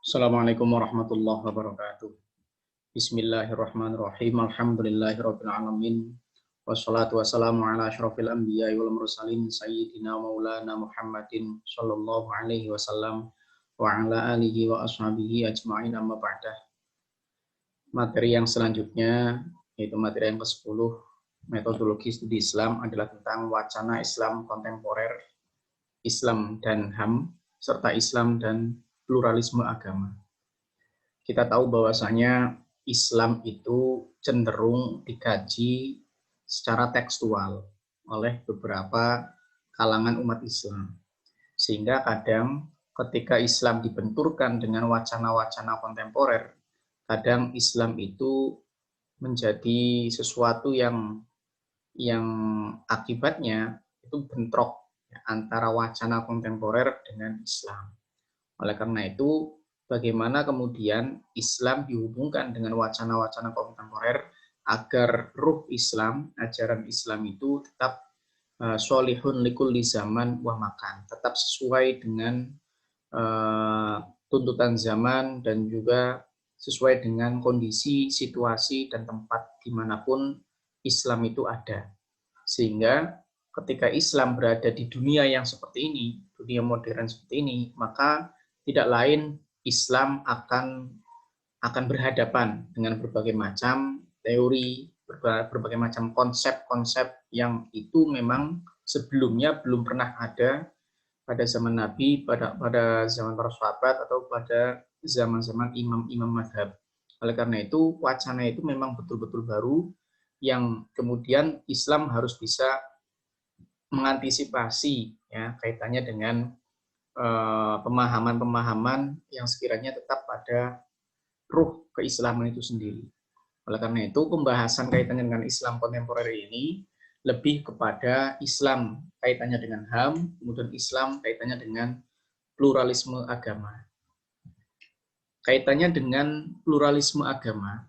Assalamualaikum warahmatullahi wabarakatuh. Bismillahirrahmanirrahim. Alhamdulillahirabbil alamin. Wassalatu wassalamu ala asyrofil anbiya'i wal mursalin sayyidina maulana Muhammadin sallallahu alaihi wasallam wa ala alihi wa ashabihi ajma'in amma ba'dah. Materi yang selanjutnya yaitu materi yang ke-10, metodologi studi Islam adalah tentang wacana Islam kontemporer, Islam dan HAM serta Islam dan pluralisme agama. Kita tahu bahwasanya Islam itu cenderung dikaji secara tekstual oleh beberapa kalangan umat Islam. Sehingga kadang ketika Islam dibenturkan dengan wacana-wacana kontemporer, kadang Islam itu menjadi sesuatu yang akibatnya itu bentrok antara wacana kontemporer dengan Islam. Oleh karena itu, bagaimana kemudian Islam dihubungkan dengan wacana-wacana kontemporer agar ruh Islam, ajaran Islam itu tetap sholihun likulli zaman wa makan, tetap sesuai dengan tuntutan zaman dan juga sesuai dengan kondisi, situasi, dan tempat dimanapun Islam itu ada. Sehingga ketika Islam berada di dunia yang seperti ini, dunia modern seperti ini, maka tidak lain Islam akan berhadapan dengan berbagai macam teori, berbagai macam konsep-konsep yang itu memang sebelumnya belum pernah ada pada zaman Nabi, pada zaman para sahabat, atau pada zaman-zaman imam-imam mazhab. Oleh karena itu, wacana itu memang betul-betul baru yang kemudian Islam harus bisa mengantisipasi ya kaitannya dengan pemahaman-pemahaman yang sekiranya tetap pada ruh keislaman itu sendiri. Oleh karena itu, pembahasan kaitannya dengan Islam kontemporer ini lebih kepada Islam kaitannya dengan HAM, kemudian Islam kaitannya dengan pluralisme agama. Kaitannya dengan pluralisme agama,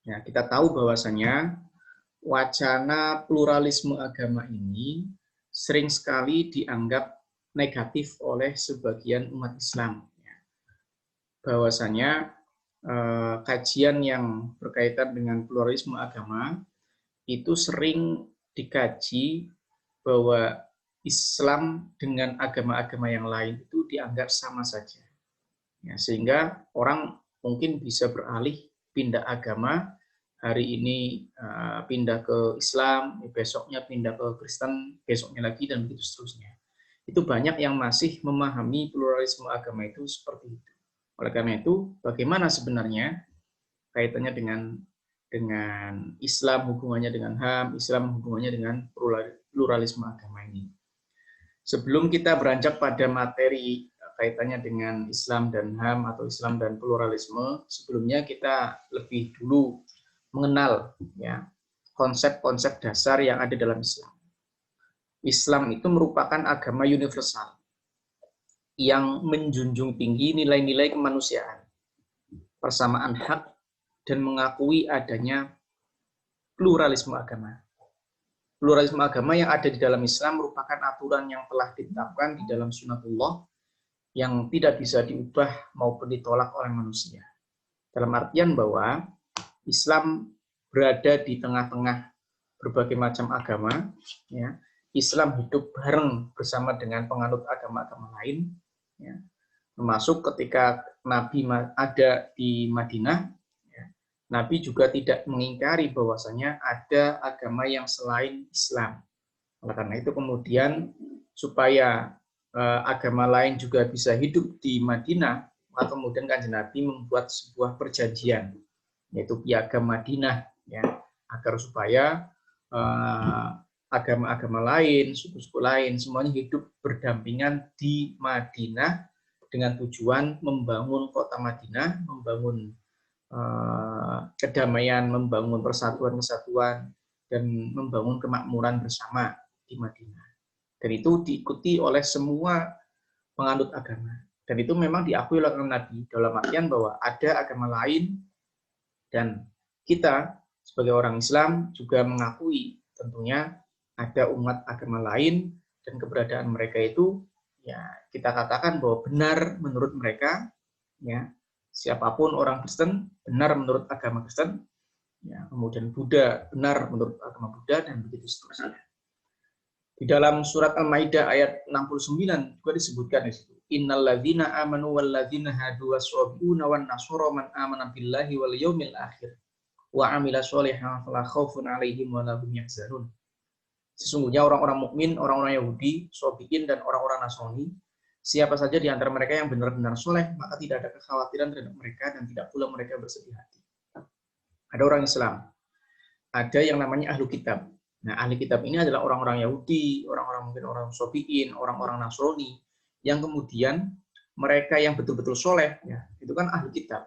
ya, kita tahu bahwasanya wacana pluralisme agama ini sering sekali dianggap negatif oleh sebagian umat Islam. Bahwasanya kajian yang berkaitan dengan pluralisme agama itu sering dikaji bahwa Islam dengan agama-agama yang lain itu dianggap sama saja. Ya, sehingga orang mungkin bisa beralih pindah agama, hari ini pindah ke Islam, besoknya pindah ke Kristen, besoknya lagi, dan begitu seterusnya. Itu banyak yang masih memahami pluralisme agama itu seperti itu. Oleh karena itu, bagaimana sebenarnya kaitannya dengan Islam, hubungannya dengan HAM, Islam hubungannya dengan pluralisme agama ini. Sebelum kita beranjak pada materi kaitannya dengan Islam dan HAM atau Islam dan pluralisme, sebelumnya kita lebih dulu mengenal ya konsep-konsep dasar yang ada dalam Islam. Islam itu merupakan agama universal yang menjunjung tinggi nilai-nilai kemanusiaan, persamaan hak, dan mengakui adanya pluralisme agama. Pluralisme agama yang ada di dalam Islam merupakan aturan yang telah ditetapkan di dalam sunatullah yang tidak bisa diubah maupun ditolak oleh manusia. Dalam artian bahwa Islam berada di tengah-tengah berbagai macam agama, ya. Islam hidup bareng bersama dengan penganut agama-agama lain, ya. Termasuk ketika Nabi ada di Madinah, ya, Nabi juga tidak mengingkari bahwasanya ada agama yang selain Islam. Oleh karena itu kemudian supaya agama lain juga bisa hidup di Madinah, maka kemudian Kanjeng Nabi membuat sebuah perjanjian, yaitu Piagam Madinah, ya, agar supaya agama-agama lain, suku-suku lain, semuanya hidup berdampingan di Madinah dengan tujuan membangun kota Madinah, membangun kedamaian, membangun persatuan-kesatuan, dan membangun kemakmuran bersama di Madinah. Dan itu diikuti oleh semua penganut agama. Dan itu memang diakui oleh Nabi dalam artian bahwa ada agama lain dan kita sebagai orang Islam juga mengakui tentunya ada umat agama lain dan keberadaan mereka itu ya kita katakan bahwa benar menurut mereka, ya. Siapapun orang Kristen benar menurut agama Kristen, ya. Kemudian Buddha benar menurut agama Buddha, dan begitu seterusnya. Di dalam surat Al-Maidah ayat 69 juga disebutkan di situ, innal ladzina amanu wal ladzina hadu was-sabiuna wan nasara man amana billahi wal yaumil akhir wa amila sholihan fala khaufun 'alaihim wa la hum yahzanun. Sesungguhnya orang-orang mukmin, orang-orang Yahudi, Sabiin, dan orang-orang Nasrani, siapa saja di antara mereka yang benar-benar soleh, maka tidak ada kekhawatiran terhadap mereka dan tidak pula mereka bersedih hati. Ada orang Islam, ada yang namanya ahlu kitab. Nah, ahli kitab ini adalah orang-orang Yahudi, orang-orang mungkin orang Sabiin, orang-orang Nasrani, yang kemudian mereka yang betul-betul soleh, ya, itu kan ahli kitab.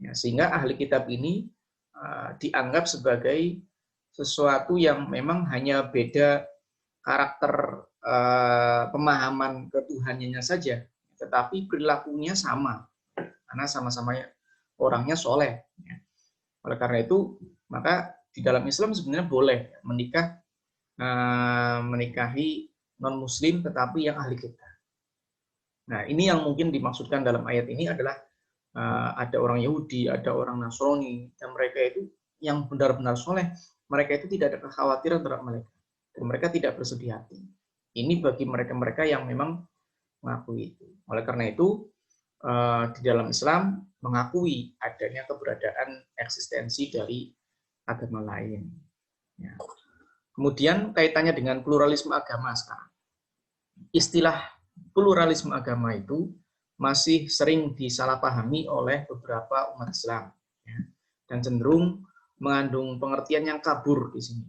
Ya, sehingga ahli kitab ini dianggap sebagai sesuatu yang memang hanya beda karakter pemahaman ketuhanannya saja, tetapi perilakunya sama, karena sama-sama orangnya soleh. Oleh karena itu, maka di dalam Islam sebenarnya boleh menikahi non-Muslim tetapi yang ahli kitab. Nah, ini yang mungkin dimaksudkan dalam ayat ini adalah ada orang Yahudi, ada orang Nasrani, dan mereka itu yang benar-benar soleh, mereka itu tidak ada kekhawatiran terhadap mereka, dan mereka tidak bersedih hati. Ini bagi mereka-mereka yang memang mengakui itu. Oleh karena itu, di dalam Islam mengakui adanya keberadaan eksistensi dari agama lain. Ya. Kemudian kaitannya dengan pluralisme agama sekarang. Istilah pluralisme agama itu masih sering disalahpahami oleh beberapa umat Islam, ya, dan cenderung mengandung pengertian yang kabur di sini.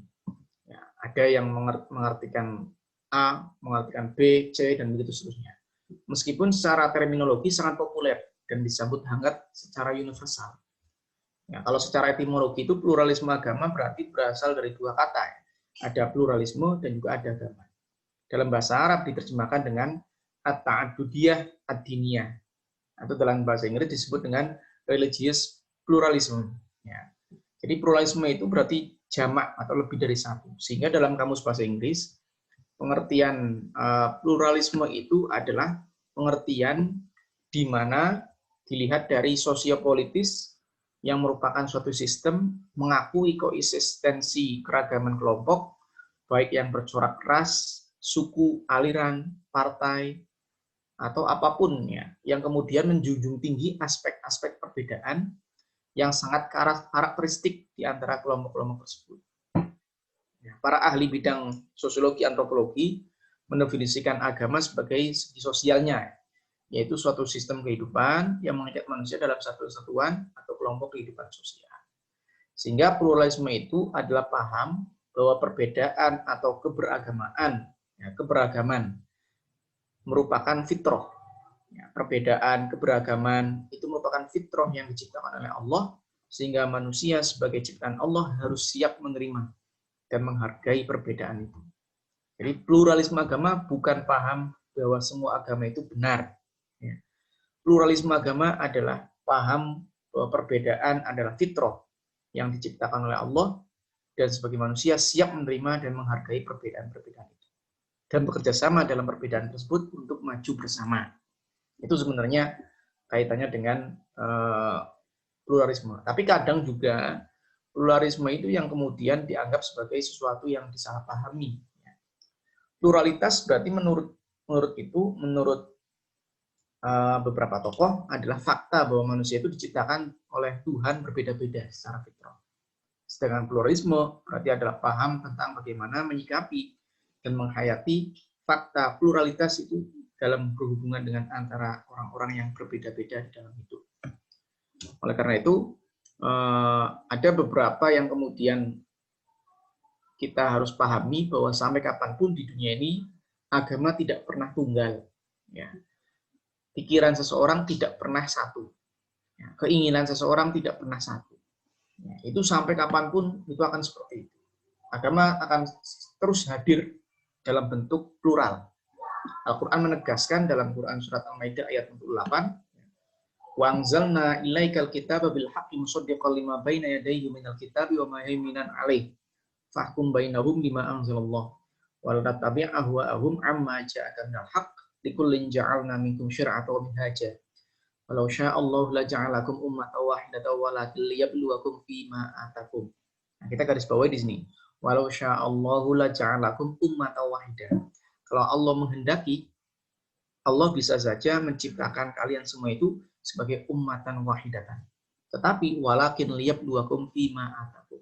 Ya, ada yang mengartikan A, mengartikan B, C, dan begitu seterusnya. Meskipun secara terminologi sangat populer dan disambut hangat secara universal. Ya, kalau secara etimologi itu pluralisme agama berarti berasal dari dua kata. Ya. Ada pluralisme dan juga ada agama. Dalam bahasa Arab diterjemahkan dengan at-ta'adudiyah ad-diniyah, atau dalam bahasa Inggris disebut dengan religious pluralism. Ya. Jadi pluralisme itu berarti jamak atau lebih dari satu. Sehingga dalam kamus bahasa Inggris, pengertian pluralisme itu adalah pengertian di mana dilihat dari sosiopolitis yang merupakan suatu sistem mengakui koeksistensi keragaman kelompok, baik yang bercorak ras, suku, aliran, partai, atau apapun ya, yang kemudian menjunjung tinggi aspek-aspek perbedaan yang sangat karakteristik di antara kelompok-kelompok tersebut. Para ahli bidang sosiologi antropologi mendefinisikan agama sebagai segi sosialnya, yaitu suatu sistem kehidupan yang mengikat manusia dalam satu kesatuan atau kelompok kehidupan sosial. Sehingga pluralisme itu adalah paham bahwa perbedaan atau keberagaman merupakan fitrah. Perbedaan, keberagaman itu merupakan fitrah yang diciptakan oleh Allah, sehingga manusia sebagai ciptaan Allah harus siap menerima dan menghargai perbedaan itu. Jadi pluralisme agama bukan paham bahwa semua agama itu benar. Pluralisme agama adalah paham bahwa perbedaan adalah fitrah yang diciptakan oleh Allah, dan sebagai manusia siap menerima dan menghargai perbedaan-perbedaan itu, dan bekerja sama dalam perbedaan tersebut untuk maju bersama. Itu sebenarnya kaitannya dengan pluralisme. Tapi kadang juga pluralisme itu yang kemudian dianggap sebagai sesuatu yang disalahpahami. Pluralitas berarti menurut beberapa tokoh adalah fakta bahwa manusia itu diciptakan oleh Tuhan berbeda-beda secara fitrah. Sedangkan pluralisme berarti adalah paham tentang bagaimana menyikapi dan menghayati fakta pluralitas itu dalam berhubungan dengan antara orang-orang yang berbeda-beda di dalam hidup. Oleh karena itu, ada beberapa yang kemudian kita harus pahami bahwa sampai kapanpun di dunia ini, agama tidak pernah tunggal. Ya. Pikiran seseorang tidak pernah satu. Ya. Keinginan seseorang tidak pernah satu. Ya. Itu sampai kapanpun itu akan seperti itu. Agama akan terus hadir dalam bentuk plural. Al-Quran menegaskan dalam Quran surat Al-Maidah ayat 48, wa anzalna ilaikal kitaba bil haqqi musaddiqan lima baina yadayhi minal kitabi wa muhaiminan alaih fahkum bainahum bima anzalallah wa la tattabi' ahwa'ahum amma ja'aka minal haqq likullin ja'alna minkum syir'atan wa minhaja Walau sya'allahu la ja'alakum ummatan wahidatan walakin liyabluwakum fima atakum. Nah, kita garis bawahi di sini. Walau sya'allahu la ja'alakum ummatan wahidatan. Kalau Allah menghendaki, Allah bisa saja menciptakan kalian semua itu sebagai ummatan wahidatan. Tetapi walakin liyabluwakum fima atakum.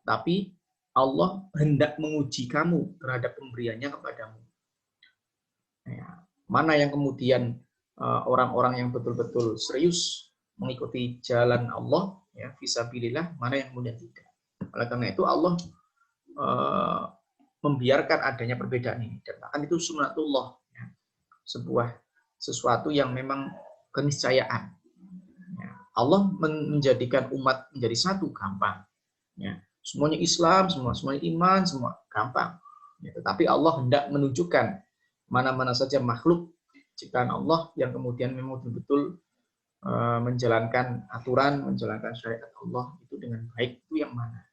Tapi Allah hendak menguji kamu terhadap pemberiannya kepadamu. Ya, mana yang kemudian orang-orang yang betul-betul serius mengikuti jalan Allah, ya, fisabilillah, mana yang kemudian tidak. Oleh karena itu Allah membiarkan adanya perbedaan ini, dan bahkan itu sunnatullah, ya, sesuatu yang memang keniscayaan. Ya, Allah menjadikan umat menjadi satu gampang. Ya, semuanya Islam, semuanya iman, semua gampang. Ya, tetapi Allah hendak menunjukkan mana-mana saja makhluk ciptaan Allah yang kemudian memang betul-betul menjalankan aturan, menjalankan syariat Allah itu dengan baik, itu yang mana.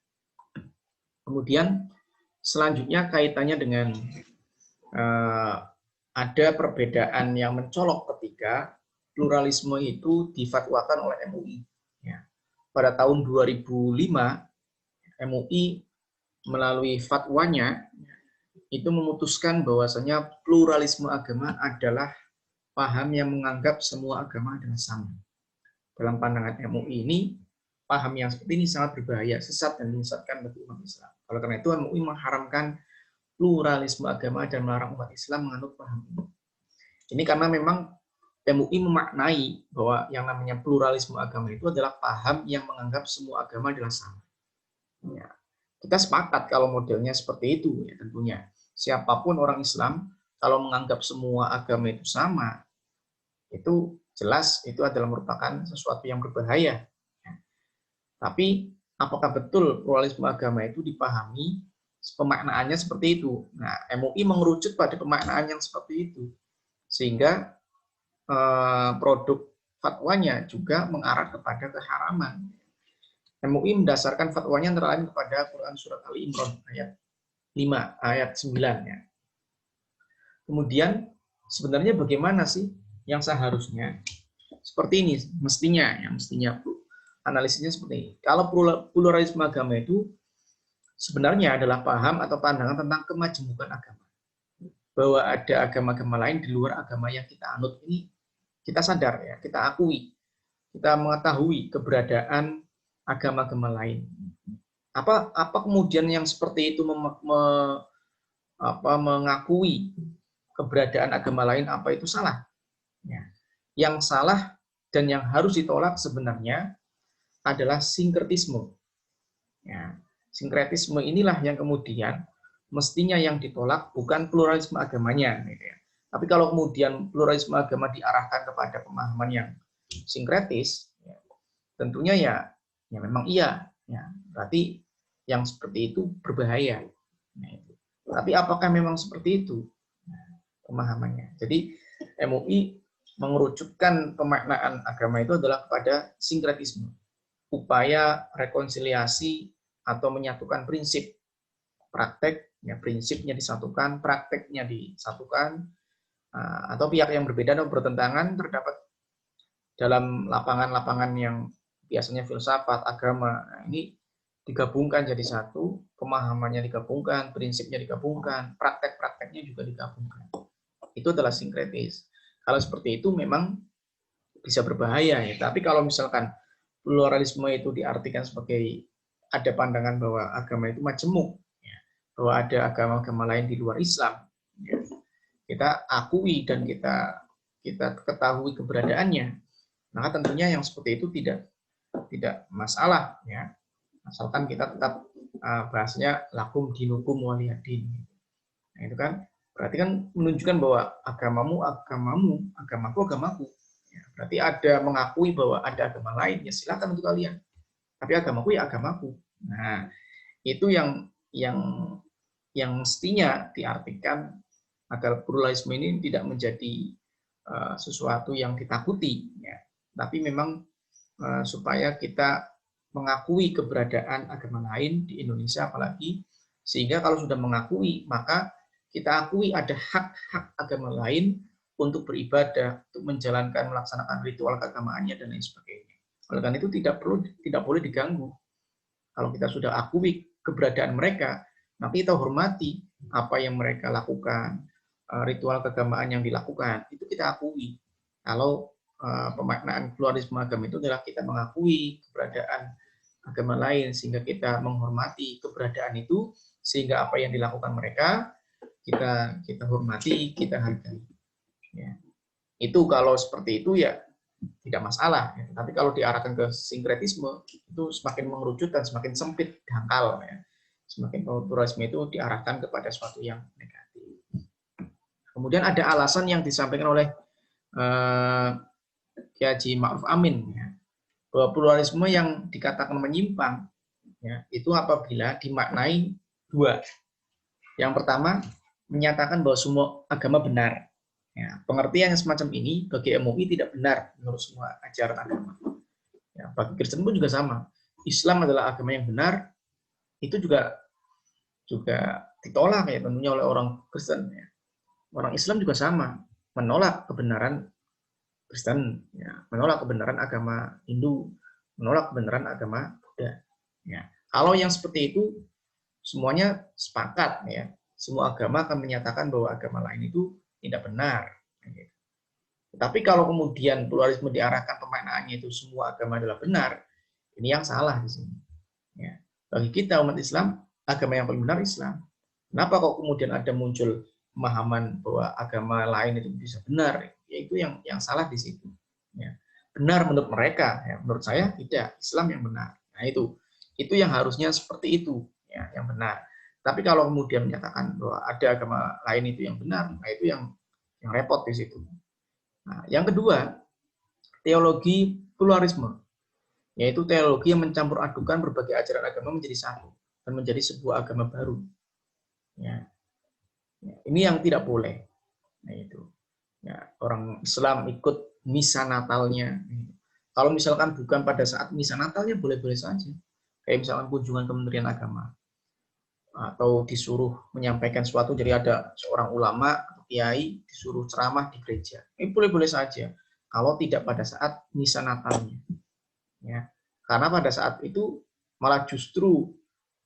Kemudian selanjutnya kaitannya dengan ada perbedaan yang mencolok ketika pluralisme itu difatwakan oleh MUI. Ya. Pada tahun 2005, MUI melalui fatwanya itu memutuskan bahwasanya pluralisme agama adalah paham yang menganggap semua agama adalah sama. Dalam pandangan MUI ini, paham yang seperti ini sangat berbahaya, sesat dan menyesatkan bagi umat Islam. Oleh karena itu, MUI mengharamkan pluralisme agama dan melarang umat Islam menganut paham ini. Ini karena memang MUI memaknai bahwa yang namanya pluralisme agama itu adalah paham yang menganggap semua agama adalah sama. Ya. Kita sepakat kalau modelnya seperti itu, ya tentunya. Siapapun orang Islam, kalau menganggap semua agama itu sama, itu jelas itu adalah merupakan sesuatu yang berbahaya. Tapi apakah betul pluralisme agama itu dipahami pemaknaannya seperti itu? Nah, MUI mengerucut pada pemaknaan yang seperti itu, sehingga produk fatwanya juga mengarah kepada keharaman. MUI mendasarkan fatwanya antara lain kepada Quran Surat Ali Imran ayat 5, ayat 9. Ya. Kemudian sebenarnya bagaimana sih yang seharusnya? Seperti ini, mestinya analisisnya seperti ini. Kalau pluralisme agama itu sebenarnya adalah paham atau pandangan tentang kemajemukan agama. Bahwa ada agama-agama lain di luar agama yang kita anut ini, kita sadar, ya, kita akui, kita mengetahui keberadaan agama-agama lain. Apa kemudian yang seperti itu mengakui keberadaan agama lain, apa itu salah? Ya. Yang salah dan yang harus ditolak sebenarnya adalah sinkretisme. Ya. Sinkretisme inilah yang kemudian mestinya yang ditolak, bukan pluralisme agamanya. Gitu ya. Tapi kalau kemudian pluralisme agama diarahkan kepada pemahaman yang sinkretis, ya, tentunya ya memang iya. Ya, berarti yang seperti itu berbahaya. Nah, itu. Tapi apakah memang seperti itu pemahamannya? Jadi MUI mengerucutkan pemaknaan agama itu adalah kepada sinkretisme, upaya rekonsiliasi atau menyatukan prinsip, praktek, ya, prinsipnya disatukan, prakteknya disatukan, atau pihak yang berbeda atau bertentangan terdapat dalam lapangan-lapangan yang biasanya filsafat, agama. Nah, ini digabungkan jadi satu, pemahamannya digabungkan, prinsipnya digabungkan, praktek-prakteknya juga digabungkan. Itu adalah sinkretis. Kalau seperti itu memang bisa berbahaya, ya. Tapi kalau misalkan pluralisme itu diartikan sebagai ada pandangan bahwa agama itu majemuk, ya, bahwa ada agama-agama lain di luar Islam, ya, kita akui dan kita ketahui keberadaannya, maka tentunya yang seperti itu tidak masalah, ya, asalkan kita tetap bahasnya lakum dinukum waliyadin. Nah, itu kan berarti kan menunjukkan bahwa agamamu, agamaku. Ya, berarti ada mengakui bahwa ada agama lain, ya silakan untuk kalian. Tapi agamaku ya agamaku. Nah, itu yang mestinya diartikan agar pluralisme ini tidak menjadi sesuatu yang ditakuti, ya. Tapi memang supaya kita mengakui keberadaan agama lain di Indonesia apalagi, sehingga kalau sudah mengakui maka kita akui ada hak-hak agama lain untuk beribadah, untuk menjalankan, melaksanakan ritual keagamaannya dan lain sebagainya. Oleh karena itu tidak boleh diganggu. Kalau kita sudah akui keberadaan mereka, maka kita hormati apa yang mereka lakukan, ritual keagamaan yang dilakukan, itu kita akui. Kalau pemaknaan pluralisme agama itu adalah kita mengakui keberadaan agama lain, sehingga kita menghormati keberadaan itu, sehingga apa yang dilakukan mereka kita hormati, kita hargai. Ya. Itu kalau seperti itu ya tidak masalah. Ya. Tapi kalau diarahkan ke sinkretisme itu semakin mengerucut dan semakin sempit dangkal. Ya. Semakin pluralisme itu diarahkan kepada sesuatu yang negatif. Kemudian ada alasan yang disampaikan oleh Kiai Haji Ma'ruf Amin, ya, bahwa pluralisme yang dikatakan menyimpang, ya, itu apabila dimaknai dua. Yang pertama, menyatakan bahwa semua agama benar. Ya, pengertian yang semacam ini bagi MUI tidak benar menurut semua ajaran agama. Ya, bagi Kristen pun juga sama. Islam adalah agama yang benar, itu juga ditolak ya tentunya oleh orang Kristen. Ya. Orang Islam juga sama, menolak kebenaran Kristen, ya, menolak kebenaran agama Hindu, menolak kebenaran agama Buddha. Ya. Kalau yang seperti itu semuanya sepakat, ya, semua agama akan menyatakan bahwa agama lain itu tidak benar. Tapi kalau kemudian pluralisme diarahkan pemaknaannya itu semua agama adalah benar, ini yang salah di sini. Ya. Bagi kita umat Islam, agama yang paling benar Islam. Kenapa kok kemudian ada muncul pemahaman bahwa agama lain itu bisa benar? Yaitu yang salah di situ. Ya. Benar menurut mereka, ya. Menurut saya tidak, Islam yang benar. Nah itu yang harusnya seperti itu, ya, yang benar. Tapi kalau kemudian menyatakan bahwa ada agama lain itu yang benar, nah itu yang repot di situ. Nah, yang kedua, teologi pluralisme, yaitu teologi yang mencampur adukan berbagai ajaran agama menjadi satu dan menjadi sebuah agama baru. Ya. Ini yang tidak boleh. Nah, itu. Ya, orang Islam ikut misa Natalnya. Kalau misalkan bukan pada saat misa Natalnya boleh-boleh saja. Kayak misalkan kunjungan Kementerian Agama atau disuruh menyampaikan sesuatu, jadi ada seorang ulama atau kiai disuruh ceramah di gereja. Ini boleh-boleh saja. Kalau tidak pada saat misa Natalnya. Ya. Karena pada saat itu malah justru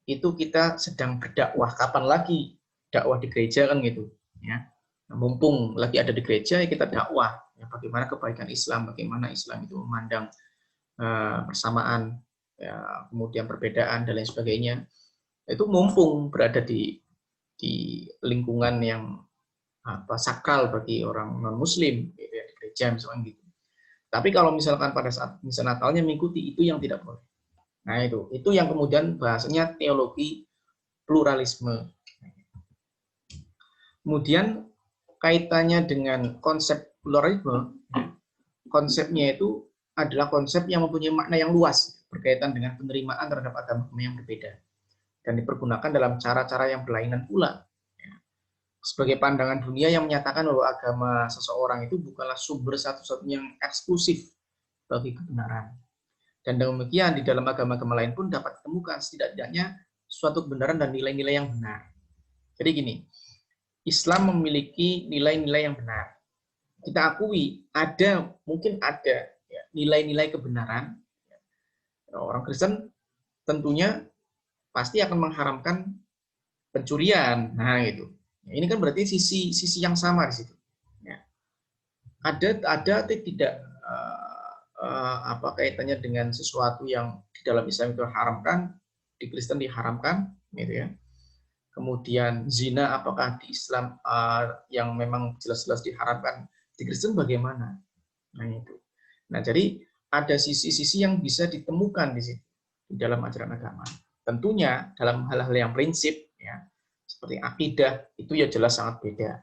itu kita sedang berdakwah. Kapan lagi dakwah di gereja kan gitu, ya. Nah, mumpung lagi ada di gereja ya kita dakwah, ya, bagaimana kebaikan Islam, bagaimana Islam itu memandang persamaan, ya, kemudian perbedaan dan lain sebagainya. Itu mumpung berada di lingkungan yang sakral bagi orang non Muslim, gitu ya, di gereja misalnya gitu. Tapi kalau misalkan pada saat misa Natalnya mengikuti, itu yang tidak boleh. Nah itu yang kemudian bahasanya teologi pluralisme. Kemudian kaitannya dengan konsep pluralisme, konsepnya itu adalah konsep yang mempunyai makna yang luas berkaitan dengan penerimaan terhadap agama yang berbeda dan dipergunakan dalam cara-cara yang berlainan pula. Sebagai pandangan dunia yang menyatakan bahwa agama seseorang itu bukanlah sumber satu-satunya yang eksklusif bagi kebenaran. Dan demikian di dalam agama-agama lain pun dapat ditemukan setidaknya suatu kebenaran dan nilai-nilai yang benar. Jadi gini, Islam memiliki nilai-nilai yang benar. Kita akui mungkin ada nilai-nilai kebenaran. Orang Kristen tentunya pasti akan mengharamkan pencurian. Nah itu. Ini kan berarti sisi yang sama di situ. Ada atau tidak kaitannya dengan sesuatu yang di dalam Islam itu diharamkan, di Kristen diharamkan, gitu ya. Kemudian zina apakah di Islam yang memang jelas-jelas diharamkan, di Kristen bagaimana? Nah itu. Nah jadi ada sisi-sisi yang bisa ditemukan di situ di dalam ajaran agama. Tentunya dalam hal-hal yang prinsip, ya, seperti akidah itu ya jelas sangat beda.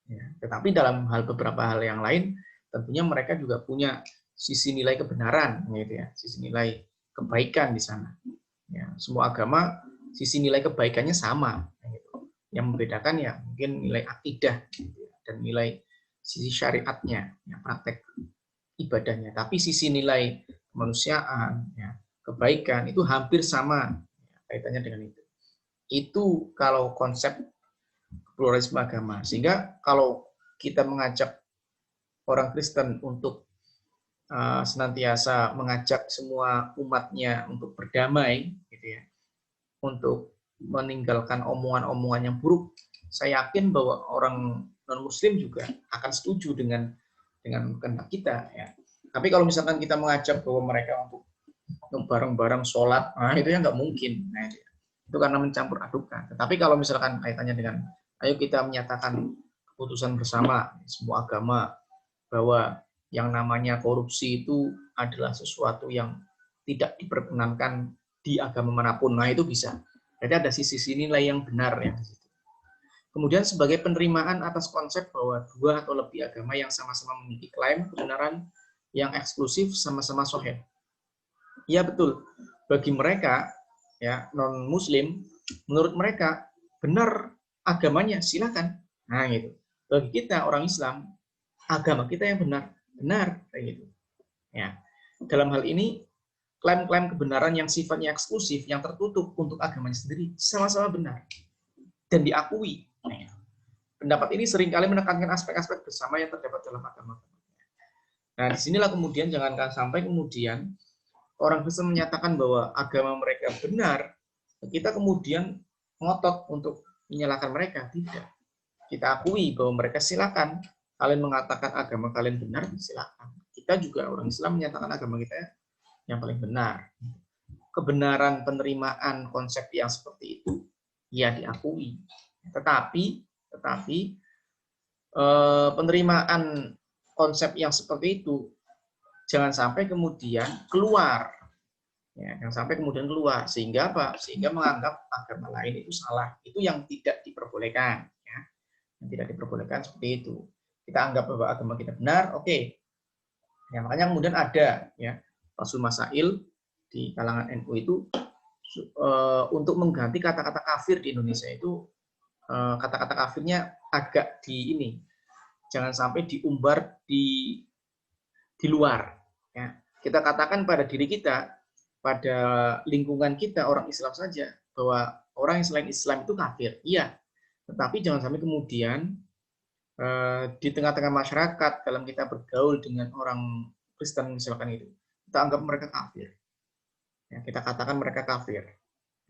Ya, tetapi dalam beberapa hal yang lain, tentunya mereka juga punya sisi nilai kebenaran, gitu ya, sisi nilai kebaikan di sana. Ya, semua agama sisi nilai kebaikannya sama. Gitu. Yang membedakan ya mungkin nilai akidah gitu ya, dan nilai sisi syariatnya, ya, praktek ibadahnya. Tapi sisi nilai kemanusiaan, ya, kebaikan itu hampir sama, ya, kaitannya dengan itu. Itu kalau konsep pluralisme agama. Sehingga kalau kita mengajak orang Kristen untuk senantiasa mengajak semua umatnya untuk berdamai, gitu ya, untuk meninggalkan omongan-omongan yang buruk, saya yakin bahwa orang non-Muslim juga akan setuju dengan kehendak kita. Ya. Tapi kalau misalkan kita mengajak bahwa mereka untuk bareng-bareng sholat, nah itu ya nggak mungkin. Nah, itu karena mencampur adukan. Tetapi kalau misalkan kaitannya dengan, ayo kita menyatakan keputusan bersama semua agama bahwa yang namanya korupsi itu adalah sesuatu yang tidak diperkenankan di agama manapun. Nah, itu bisa. Jadi ada sisi nilai yang benar yang di situ. Kemudian sebagai penerimaan atas konsep bahwa dua atau lebih agama yang sama-sama memiliki klaim kebenaran yang eksklusif sama-sama sahih. Iya betul. Bagi mereka ya non-muslim, menurut mereka benar agamanya silakan. Nah, gitu. Bagi kita orang Islam, agama kita yang benar kayak gitu. Ya. Dalam hal ini klaim-klaim kebenaran yang sifatnya eksklusif, yang tertutup untuk agamanya sendiri, sama-sama benar dan diakui. Pendapat ini seringkali menekankan aspek-aspek bersama yang terdapat dalam agama. Nah, disinilah kemudian jangan sampai kemudian orang Kristen menyatakan bahwa agama mereka benar, kita kemudian ngotot untuk menyalahkan mereka. Tidak. Kita akui bahwa mereka silakan. Kalian mengatakan agama kalian benar, silakan. Kita juga orang Islam menyatakan agama kita yang paling benar. Kebenaran penerimaan konsep yang seperti itu, ya diakui. Tetapi penerimaan konsep yang seperti itu jangan sampai kemudian keluar, ya, jangan sampai kemudian keluar sehingga apa? Sehingga menganggap agama lain itu salah. Itu yang tidak diperbolehkan, ya. Yang tidak diperbolehkan seperti itu. Kita anggap bahwa agama kita benar, oke. Ya, makanya kemudian ada ya Rasul Masail di kalangan NU itu untuk mengganti kata-kata kafir di Indonesia itu kata-kata kafirnya agak di ini, jangan sampai diumbar di luar. Ya. Kita katakan pada diri kita, pada lingkungan kita orang Islam saja bahwa orang yang selain Islam itu kafir. Iya, tetapi jangan sampai kemudian di tengah-tengah masyarakat dalam kita bergaul dengan orang Kristen misalkan itu, kita anggap mereka kafir. Ya, kita katakan mereka kafir.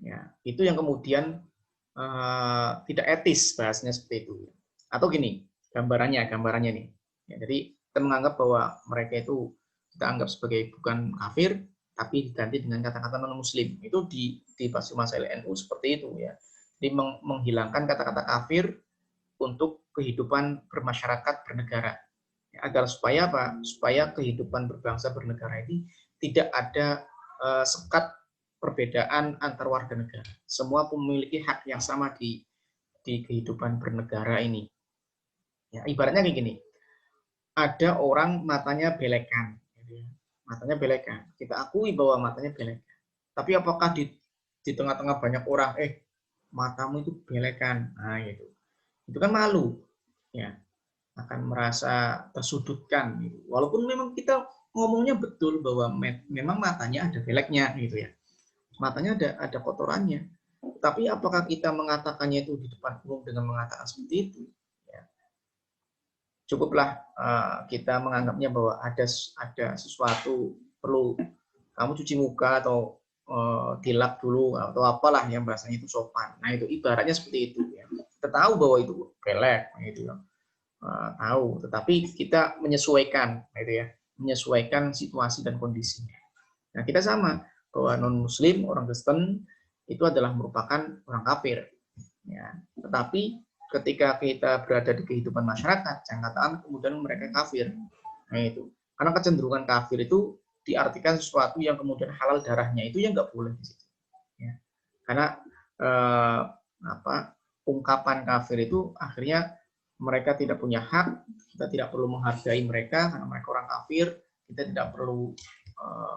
Ya, itu yang kemudian tidak etis bahasanya seperti itu. Atau gini, gambarannya nih. Ya, jadi kita menganggap bahwa mereka itu kita anggap sebagai bukan kafir, tapi diganti dengan kata-kata non-muslim. Itu di Pasir Masail NU seperti itu ya. Jadi menghilangkan kata-kata kafir untuk kehidupan bermasyarakat bernegara. Ya, agar supaya apa? Supaya kehidupan berbangsa bernegara ini tidak ada sekat perbedaan antar warga negara. Semua memiliki hak yang sama di kehidupan bernegara ini. Ya, ibaratnya kayak gini. Ada orang matanya belekan. Matanya belekan. Kita akui bahwa matanya belekan. Tapi apakah di tengah-tengah banyak orang, matamu itu belekan. Nah, gitu. Itu kan malu. Ya, akan merasa tersudutkan. Gitu. Walaupun memang kita ngomongnya betul bahwa memang matanya ada beleknya gitu ya. Matanya ada kotorannya. Tapi apakah kita mengatakannya itu di depan umum dengan mengatakan seperti itu? Ya. Cukuplah kita menganggapnya bahwa ada sesuatu perlu kamu cuci muka atau dilap dulu atau apalah yang bahasanya itu sopan. Nah itu ibaratnya seperti itu. Ya. Kita tahu bahwa itu belek, gitu ya. Tahu, tetapi kita menyesuaikan, gitu ya, menyesuaikan situasi dan kondisinya. Nah kita sama bahwa non Muslim, orang Kristen itu adalah merupakan orang kafir. Ya. Tetapi ketika kita berada di kehidupan masyarakat, jangan katakan kemudian mereka kafir. Nah itu, karena kecenderungan kafir itu diartikan sesuatu yang kemudian halal darahnya itu yang nggak boleh di situ. Ya. Karena ungkapan kafir itu akhirnya mereka tidak punya hak, kita tidak perlu menghargai mereka karena mereka orang kafir, kita tidak perlu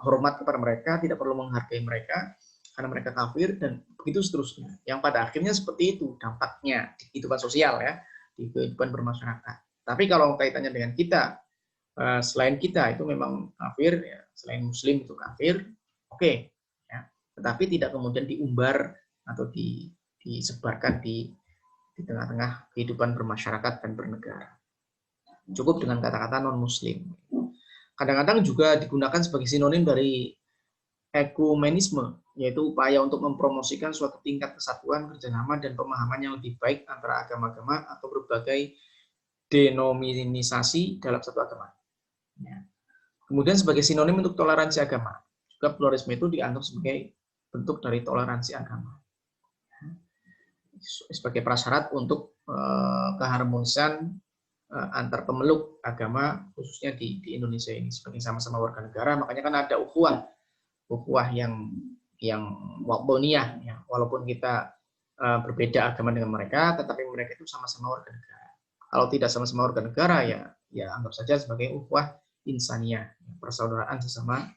hormat kepada mereka, tidak perlu menghargai mereka karena mereka kafir, dan begitu seterusnya. Yang pada akhirnya seperti itu dampaknya di kehidupan sosial ya, di kehidupan bermasyarakat. Tapi kalau kaitannya dengan kita, selain kita itu memang kafir, ya, selain Muslim itu kafir, oke, ya. Tetapi tidak kemudian diumbar atau disebarkan di tengah-tengah kehidupan bermasyarakat dan bernegara. Cukup dengan kata-kata non-muslim. Kadang-kadang juga digunakan sebagai sinonim dari ekumenisme, yaitu upaya untuk mempromosikan suatu tingkat kesatuan, kerjasama, dan pemahaman yang lebih baik antara agama-agama atau berbagai denominasi dalam satu agama. Kemudian sebagai sinonim untuk toleransi agama, juga pluralisme itu dianggap sebagai bentuk dari toleransi agama. Sebagai prasyarat untuk keharmonisan antar pemeluk agama, khususnya di Indonesia ini, sebagai sama-sama warga negara. Makanya kan ada ukhuwah yang waqtoniyah, ya. Walaupun kita berbeda agama dengan mereka, tetapi mereka itu sama-sama warga negara. Kalau tidak sama-sama warga negara, ya anggap saja sebagai ukhuwah insaniyah, persaudaraan sesama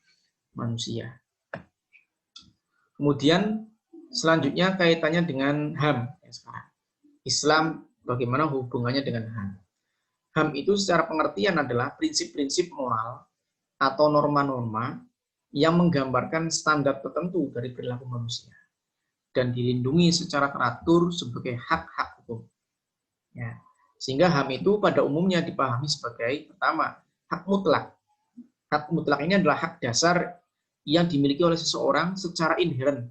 manusia. Kemudian selanjutnya kaitannya dengan HAM ya sekarang. Islam bagaimana hubungannya dengan HAM? HAM itu secara pengertian adalah prinsip-prinsip moral atau norma-norma yang menggambarkan standar tertentu dari perilaku manusia dan dilindungi secara teratur sebagai hak-hak hukum. Ya. Sehingga HAM itu pada umumnya dipahami sebagai pertama, hak mutlak. Hak mutlak ini adalah hak dasar yang dimiliki oleh seseorang secara inheren.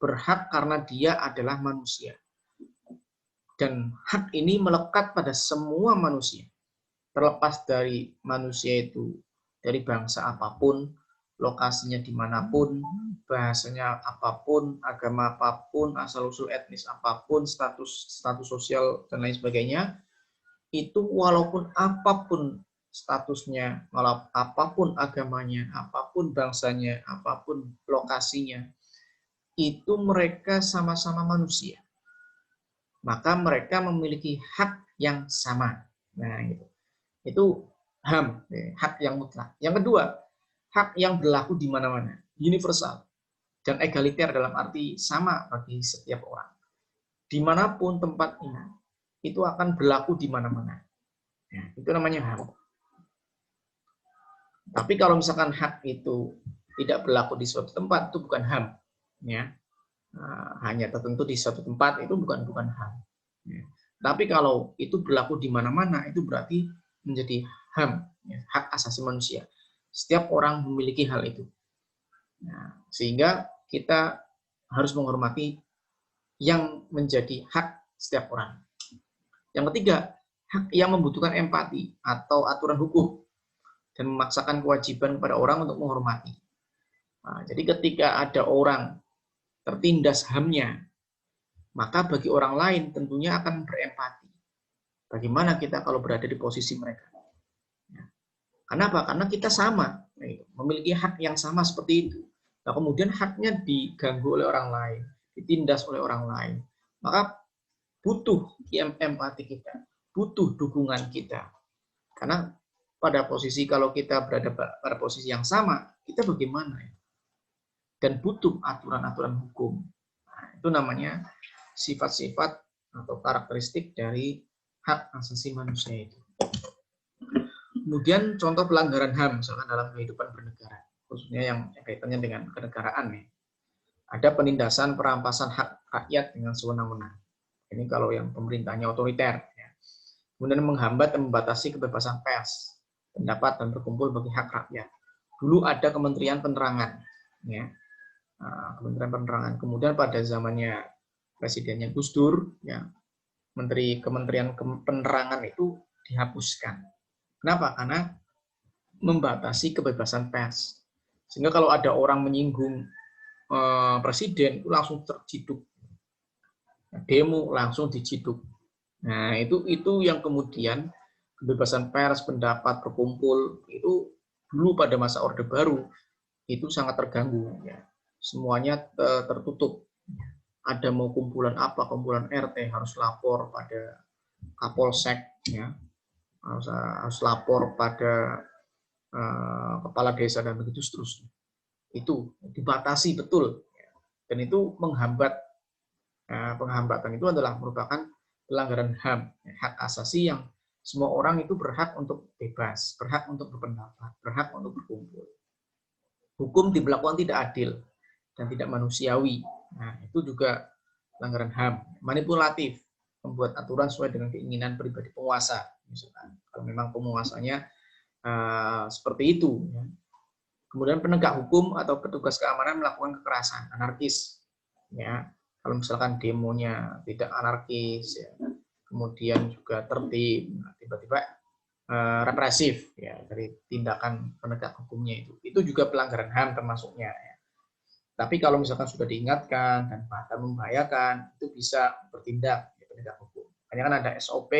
Berhak karena dia adalah manusia. Dan hak ini melekat pada semua manusia. Terlepas dari manusia itu, dari bangsa apapun, lokasinya dimanapun, bahasanya apapun, agama apapun, asal-usul etnis apapun, status sosial, dan lain sebagainya, itu walaupun apapun statusnya, walaupun apapun agamanya, apapun bangsanya, apapun lokasinya, itu mereka sama-sama manusia. Maka mereka memiliki hak yang sama. Nah, itu HAM, hak yang mutlak. Yang kedua, hak yang berlaku di mana-mana, universal dan egaliter dalam arti sama bagi setiap orang. Dimanapun tempatnya, itu akan berlaku di mana-mana. Nah, itu namanya HAM. Tapi kalau misalkan hak itu tidak berlaku di suatu tempat, itu bukan HAM. Ya. Hanya tertentu di suatu tempat, itu bukan HAM. Ya. Tapi kalau itu berlaku di mana-mana, itu berarti menjadi HAM, ya, hak asasi manusia. Setiap orang memiliki hal itu. Nah, sehingga kita harus menghormati yang menjadi hak setiap orang. Yang ketiga, hak yang membutuhkan empati atau aturan hukum dan memaksakan kewajiban kepada orang untuk menghormati. Nah, jadi ketika ada orang tertindas HAM-nya, maka bagi orang lain tentunya akan berempati. Bagaimana kita kalau berada di posisi mereka? Kenapa? Karena kita sama, memiliki hak yang sama seperti itu. Nah, kemudian haknya diganggu oleh orang lain, ditindas oleh orang lain, maka butuh empati kita, butuh dukungan kita. Karena pada posisi kalau kita berada pada posisi yang sama, kita bagaimana? Dan butuh aturan-aturan hukum. Nah, itu namanya sifat-sifat atau karakteristik dari hak asasi manusia itu. Kemudian contoh pelanggaran HAM misalkan dalam kehidupan bernegara, khususnya yang kaitannya dengan kenegaraan nih. Ada penindasan perampasan hak rakyat dengan sewenang-wenang. Ini kalau yang pemerintahnya otoriter. Ya. Kemudian menghambat dan membatasi kebebasan pers, pendapat dan berkumpul bagi hak rakyat. Dulu ada Kementerian Penerangan, ya. Kementerian Penerangan. Kemudian pada zamannya presidennya Gus Dur, ya, Kementerian Penerangan itu dihapuskan. Kenapa? Karena membatasi kebebasan pers. Sehingga kalau ada orang menyinggung presiden, itu langsung terciduk. Demo langsung diciduk. Nah, itu yang kemudian kebebasan pers, pendapat, berkumpul, itu dulu pada masa Orde Baru, itu sangat terganggu. Ya. Semuanya tertutup. Ada mau kumpulan apa, kumpulan RT harus lapor pada Kapolsek, ya. Harus lapor pada kepala desa dan begitu seterusnya. Itu dibatasi betul. Dan itu menghambat. Penghambatan itu adalah merupakan pelanggaran HAM, hak asasi yang semua orang itu berhak untuk bebas, berhak untuk berpendapat, berhak untuk berkumpul. Hukum diberlakukan tidak adil dan tidak manusiawi. Nah, itu juga pelanggaran HAM. Manipulatif, membuat aturan sesuai dengan keinginan pribadi penguasa. Misalkan, atau memang penguasanya seperti itu. Ya. Kemudian penegak hukum atau petugas keamanan melakukan kekerasan, anarkis. Ya, kalau misalkan demonya tidak anarkis, ya. Kemudian juga tertib, tiba-tiba represif, ya, dari tindakan penegak hukumnya itu juga pelanggaran HAM termasuknya. Ya. Tapi kalau misalkan sudah diingatkan dan bahkan membahayakan, itu bisa bertindak ya, penegak hukum. Hanya kan ada SOP,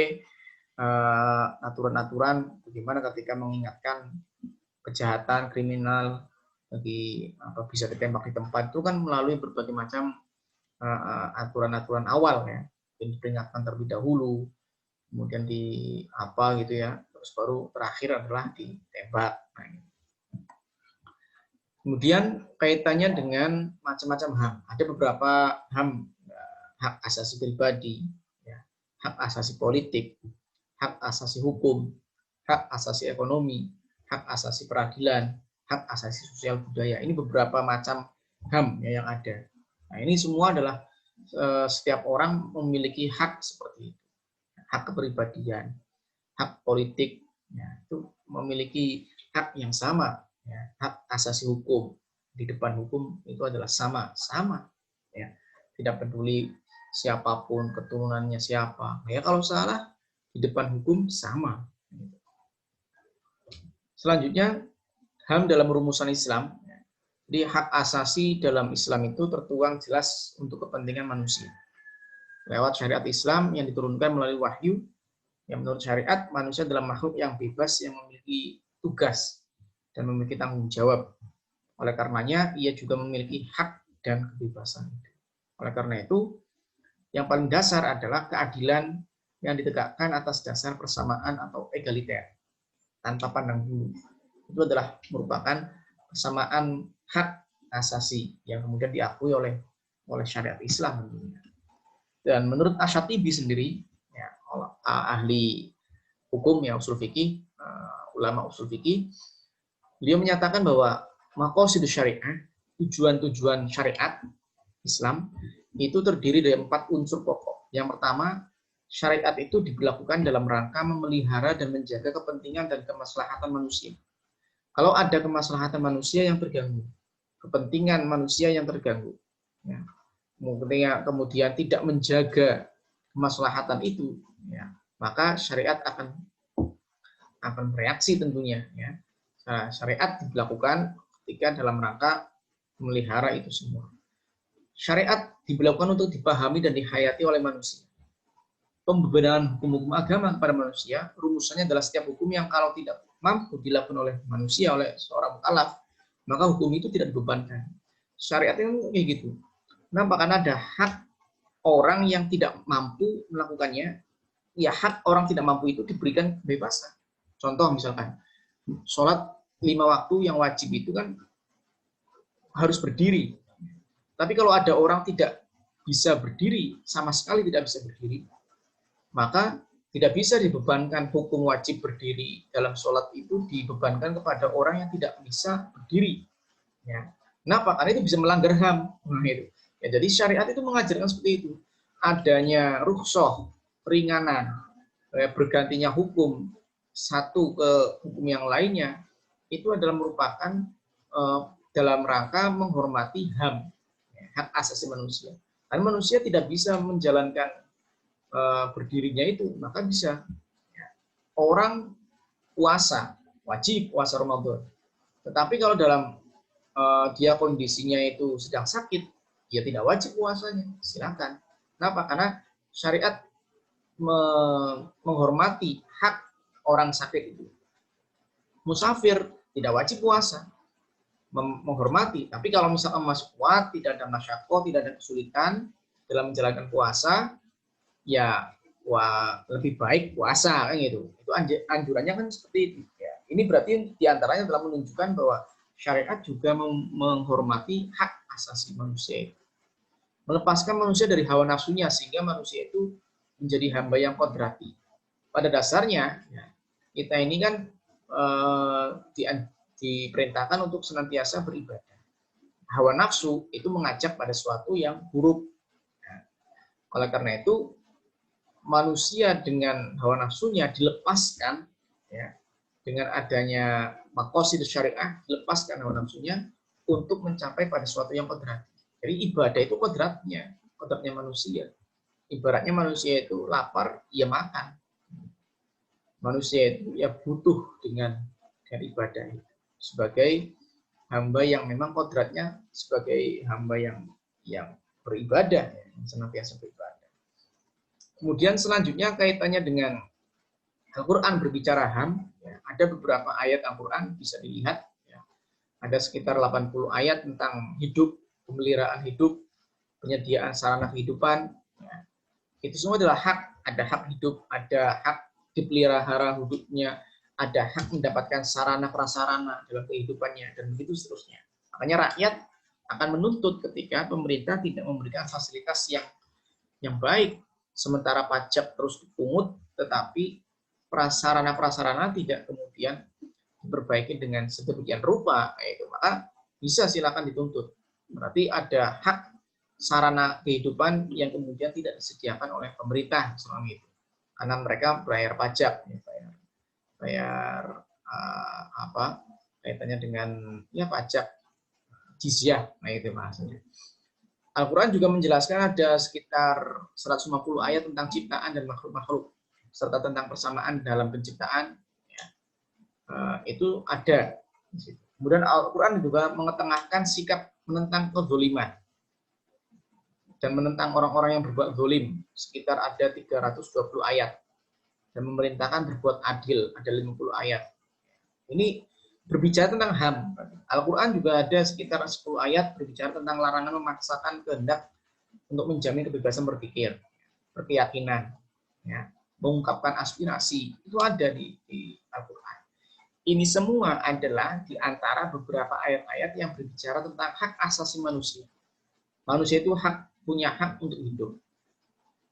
aturan-aturan bagaimana ketika mengingatkan kejahatan kriminal bagi bisa ditembak di tempat itu kan melalui berbagai macam aturan-aturan awal ya, yang diperingatkan terlebih dahulu, kemudian di apa gitu ya, terus baru terakhir adalah ditembak. Nah, kemudian kaitannya dengan macam-macam HAM, ada beberapa HAM, hak asasi pribadi, ya, hak asasi politik, hak asasi hukum, hak asasi ekonomi, hak asasi peradilan, hak asasi sosial budaya. Ini beberapa macam HAM ya, yang ada. Nah, ini semua adalah setiap orang memiliki hak seperti itu. Hak kepribadian, hak politik, ya, itu memiliki hak yang sama. Ya. Hak asasi hukum, di depan hukum itu adalah sama. Ya. Tidak peduli siapapun, keturunannya siapa. Ya, kalau salah, di depan hukum sama. Selanjutnya, HAM dalam rumusan Islam. Jadi hak asasi dalam Islam itu tertuang jelas untuk kepentingan manusia. Lewat syariat Islam yang diturunkan melalui wahyu, yang menurut syariat manusia adalah makhluk yang bebas yang memiliki tugas dan memiliki tanggung jawab. Oleh karenanya, ia juga memiliki hak dan kebebasan. Oleh karena itu, yang paling dasar adalah keadilan yang ditegakkan atas dasar persamaan atau egaliter, tanpa pandang bulu. Itu adalah merupakan persamaan hak asasi yang kemudian diakui oleh syariat Islam. Dan menurut Asy-Syatibi sendiri, ya, ahli hukum ya usul fikih, ulama usul fikih, beliau menyatakan bahwa maqasidus syariah, tujuan-tujuan syariat Islam itu terdiri dari 4 unsur pokok. Yang pertama, syariat itu diberlakukan dalam rangka memelihara dan menjaga kepentingan dan kemaslahatan manusia. Kalau ada kemaslahatan manusia yang terganggu, kepentingan manusia yang terganggu, ya, kemudian tidak menjaga kemaslahatan itu, ya, maka syariat akan bereaksi tentunya. Ya. Nah, syariat diberlakukan ketika dalam rangka memelihara itu semua. Syariat diberlakukan untuk dipahami dan dihayati oleh manusia. Pembenaran hukum-hukum agama kepada manusia, rumusannya adalah setiap hukum yang kalau tidak mampu dilakukan oleh manusia, oleh seorang mukallaf, maka hukum itu tidak dibebankan. Syariat itu kayak gitu. Kenapa? Karena ada hak orang yang tidak mampu melakukannya. Ya, hak orang tidak mampu itu diberikan kebebasan. Contoh misalkan, sholat 5 waktu yang wajib itu kan harus berdiri. Tapi kalau ada orang tidak bisa berdiri, sama sekali tidak bisa berdiri, maka tidak bisa dibebankan hukum wajib berdiri dalam sholat itu dibebankan kepada orang yang tidak bisa berdiri. Ya. Kenapa? Karena itu bisa melanggar HAM. Nah, itu. Ya, jadi syariat itu mengajarkan seperti itu. Adanya rukhsah, ringanan, bergantinya hukum satu ke hukum yang lainnya, itu adalah merupakan dalam rangka menghormati HAM, hak asasi manusia. Karena manusia tidak bisa menjalankan berdirinya itu, maka bisa orang puasa, wajib puasa Ramadan. Tetapi kalau dalam dia kondisinya itu sedang sakit, dia tidak wajib puasanya, silakan. Kenapa? Karena syariat menghormati hak orang sakit itu. Musafir tidak wajib puasa, menghormati. Tapi kalau misalkan masuk kuat, tidak ada masyakoh, tidak ada kesulitan dalam menjalankan puasa, ya lebih baik puasa kan gitu. Itu anjurannya kan seperti itu. Ya. Ini berarti diantaranya telah menunjukkan bahwa syariat juga menghormati hak asasi manusia itu. Melepaskan manusia dari hawa nafsunya sehingga manusia itu menjadi hamba yang kodrati. Pada dasarnya ya, kita ini kan diperintahkan untuk senantiasa beribadah. Hawa nafsu itu mengajak pada sesuatu yang buruk. Nah, oleh karena itu manusia dengan hawa nafsunya dilepaskan ya, dengan adanya maqasid syariah, dilepaskan hawa nafsunya untuk mencapai pada sesuatu yang kodrat. Jadi ibadah itu kodratnya manusia. Ibaratnya manusia itu lapar, ya makan. Manusia itu ya butuh dengan ibadah itu. Sebagai hamba yang memang kodratnya sebagai hamba yang beribadah, yang senantiasa beribadah. Kemudian selanjutnya kaitannya dengan Al-Quran berbicara HAM, ya, ada beberapa ayat Al-Quran bisa dilihat, ya, ada sekitar 80 ayat tentang hidup, pemeliharaan hidup, penyediaan sarana kehidupan, ya. Itu semua adalah hak, ada hak hidup, ada hak dipelihara hidupnya, ada hak mendapatkan sarana prasarana dalam kehidupannya, dan begitu seterusnya. Makanya rakyat akan menuntut ketika pemerintah tidak memberikan fasilitas yang baik, sementara pajak terus dipungut, tetapi prasarana-prasarana tidak kemudian diperbaiki dengan sedemikian rupa, maka bisa silakan dituntut. Berarti ada hak sarana kehidupan yang kemudian tidak disediakan oleh pemerintah selama itu, karena mereka bayar pajak, bayar apa kaitannya dengan ya pajak jizyah, nah itu maksudnya. Al-Quran juga menjelaskan ada sekitar 150 ayat tentang ciptaan dan makhluk-makhluk, serta tentang persamaan dalam penciptaan, ya, itu ada. Kemudian Al-Quran juga mengetengahkan sikap menentang kezaliman dan menentang orang-orang yang berbuat zalim, sekitar ada 320 ayat, dan memerintahkan berbuat adil, ada 50 ayat. Ini berbicara tentang HAM. Al-Quran juga ada sekitar 10 ayat berbicara tentang larangan memaksakan kehendak untuk menjamin kebebasan berpikir, berkeyakinan, ya, mengungkapkan aspirasi, itu ada di Al-Quran. Ini semua adalah di antara beberapa ayat-ayat yang berbicara tentang hak asasi manusia. Manusia itu punya hak untuk hidup,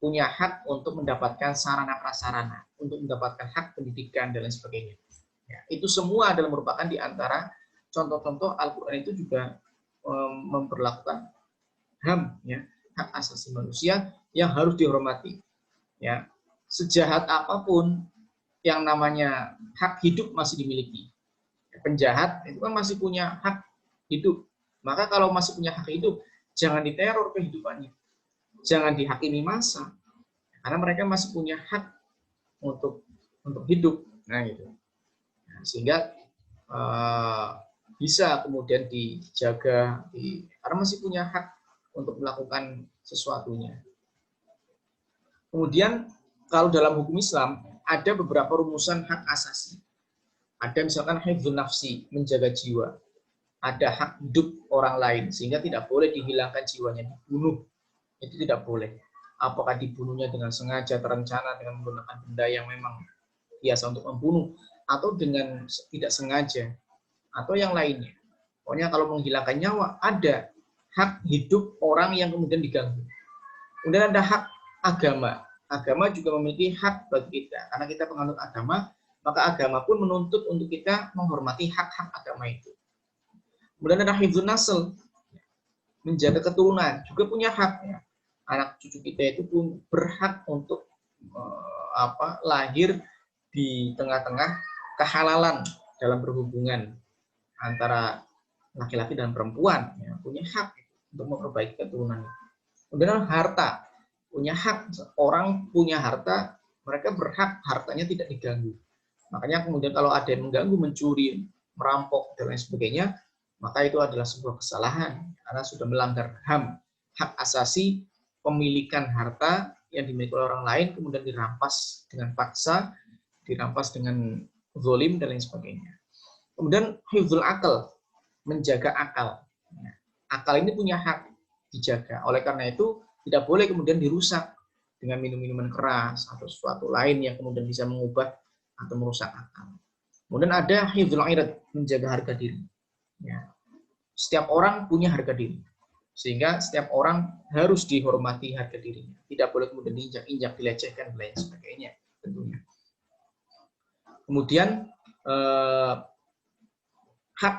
punya hak untuk mendapatkan sarana prasarana, untuk mendapatkan hak pendidikan dan lain sebagainya. Ya, itu semua adalah merupakan di antara contoh-contoh Al-Quran itu juga memperlakukan HAM, ya, hak asasi manusia yang harus dihormati. Ya, sejahat apapun yang namanya hak hidup masih dimiliki. Penjahat itu kan masih punya hak hidup. Maka kalau masih punya hak hidup, jangan diteror kehidupannya, jangan dihakimi massa, karena mereka masih punya hak untuk hidup. Nah, gitu. Sehingga bisa kemudian dijaga, karena masih punya hak untuk melakukan sesuatunya. Kemudian kalau dalam hukum Islam ada beberapa rumusan hak asasi. Ada misalkan hifdzun nafsi, menjaga jiwa. Ada hak hidup orang lain, sehingga tidak boleh dihilangkan jiwanya, dibunuh. Itu tidak boleh. Apakah dibunuhnya dengan sengaja, terencana, dengan menggunakan benda yang memang biasa untuk membunuh, atau dengan tidak sengaja, atau yang lainnya. Pokoknya kalau menghilangkan nyawa, ada hak hidup orang yang kemudian diganggu. Kemudian ada hak agama. Agama juga memiliki hak bagi kita. Karena kita penganut agama, maka agama pun menuntut untuk kita menghormati hak-hak agama itu. Kemudian ada hifdzun nasl, menjaga keturunan, juga punya hak. Ya. Anak cucu kita itu pun berhak untuk lahir di tengah-tengah kehalalan dalam berhubungan antara laki-laki dan perempuan, ya, punya hak untuk memperbaiki keturunan. Kemudian harta, punya hak, orang punya harta, mereka berhak hartanya tidak diganggu. Makanya kemudian kalau ada yang mengganggu, mencuri, merampok, dan lain sebagainya, maka itu adalah sebuah kesalahan, karena sudah melanggar HAM, hak asasi pemilikan harta yang dimiliki oleh orang lain, kemudian dirampas dengan paksa, dirampas dengan zalim, dan lain sebagainya. Kemudian hifdzul akal, menjaga akal. Akal ini punya hak dijaga. Oleh karena itu, tidak boleh kemudian dirusak dengan minum-minuman keras atau sesuatu lain yang kemudian bisa mengubah atau merusak akal. Kemudian ada hifdzul irad, menjaga harga diri. Ya. Setiap orang punya harga diri. Sehingga setiap orang harus dihormati harga dirinya. Tidak boleh kemudian diinjak-injak, dilecehkan, dan lain sebagainya. Tentunya. Kemudian hak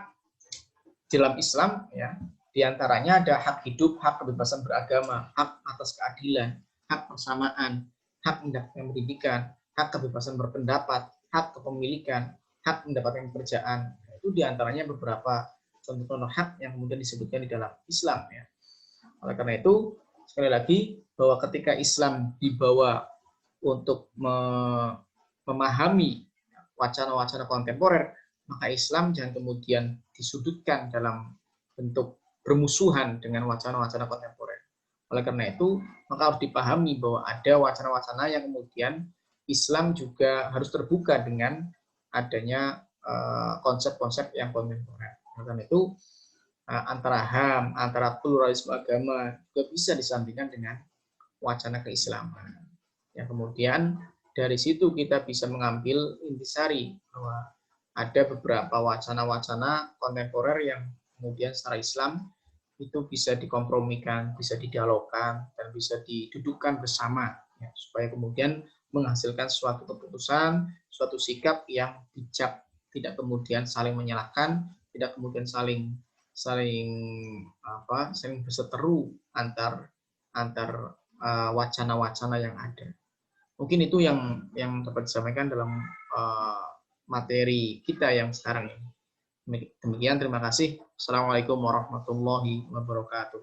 dalam Islam, ya, diantaranya ada hak hidup, hak kebebasan beragama, hak atas keadilan, hak persamaan, hak mendapatkan pendidikan, hak kebebasan berpendapat, hak kepemilikan, hak mendapatkan pekerjaan. Itu diantaranya beberapa contoh-contoh hak yang kemudian disebutkan di dalam Islam. Ya. Oleh karena itu, sekali lagi, bahwa ketika Islam dibawa untuk memahami wacana-wacana kontemporer, maka Islam jangan kemudian disudutkan dalam bentuk bermusuhan dengan wacana-wacana kontemporer. Oleh karena itu, maka harus dipahami bahwa ada wacana-wacana yang kemudian Islam juga harus terbuka dengan adanya konsep-konsep yang kontemporer. Oleh karena itu, antara HAM, antara pluralisme agama juga bisa disandingkan dengan wacana keislaman. Yang kemudian dari situ kita bisa mengambil intisari bahwa ada beberapa wacana-wacana kontemporer yang kemudian secara Islam itu bisa dikompromikan, bisa didialogkan, dan bisa didudukkan bersama, ya, supaya kemudian menghasilkan suatu keputusan, suatu sikap yang bijak, tidak kemudian saling menyalahkan, tidak kemudian saling berseteru antar wacana-wacana yang ada. Mungkin itu yang dapat disampaikan dalam materi kita yang sekarang ini. Demikian, terima kasih. Assalamualaikum warahmatullahi wabarakatuh.